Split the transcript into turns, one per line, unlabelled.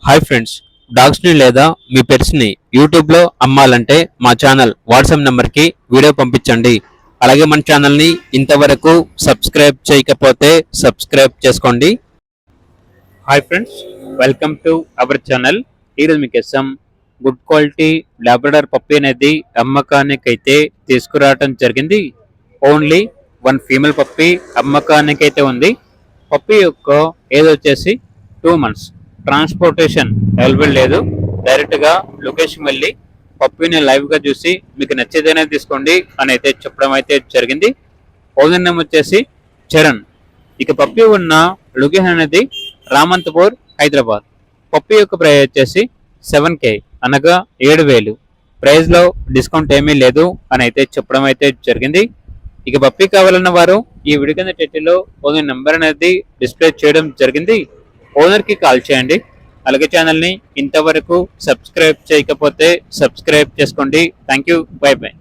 Hi friends, డాగ్స్ని లేదా మీ పెట్స్ని యూట్యూబ్లో అమ్మాలంటే మా ఛానల్ వాట్సాప్ నెంబర్కి వీడియో పంపించండి. అలాగే మన ఛానల్ని ఇంతవరకు సబ్స్క్రైబ్ చేయకపోతే సబ్స్క్రైబ్ చేసుకోండి. Hi friends, welcome to our channel. ఈరోజు మీకు ఇస్తాం గుడ్ క్వాలిటీ లాబ్రడార్ పప్పీ అనేది అమ్మకానికైతే తీసుకురావడం జరిగింది. ఓన్లీ వన్ ఫీమేల్ పప్పీ అమ్మకానికైతే ఉంది. పప్పీ యొక్క ఏజ్ వచ్చేసి 2 months. ట్రాన్స్పోర్టేషన్ అవైలబుల్ లేదు. డైరెక్ట్గా లొకేషన్ వెళ్ళి పప్పీని లైవ్గా చూసి మీకు నచ్చేదైనా తీసుకోండి అని అయితే చెప్పడం అయితే జరిగింది. ఓనర్ నేమ్ వచ్చేసి చరణ్. ఇక పప్పీ ఉన్న లొకేషన్ అనేది రామంతపూర్, హైదరాబాద్. పప్పీ యొక్క ప్రైస్ వచ్చేసి 7K, అనగా 7,000. ప్రైస్లో డిస్కౌంట్ ఏమీ లేదు అని అయితే చెప్పడం అయితే జరిగింది. ఇక పప్పీ కావాలన్న వారు ఈ వీడియో కింద టైటిల్లో ఓనర్ నెంబర్ అనేది డిస్ప్లే చేయడం జరిగింది. ఓనర్కి కాల్ చేయండి. అలాగే ఛానల్ని ఇంతవరకు సబ్స్క్రైబ్ చేయకపోతే సబ్స్క్రైబ్ చేసుకోండి. Thank you, by by.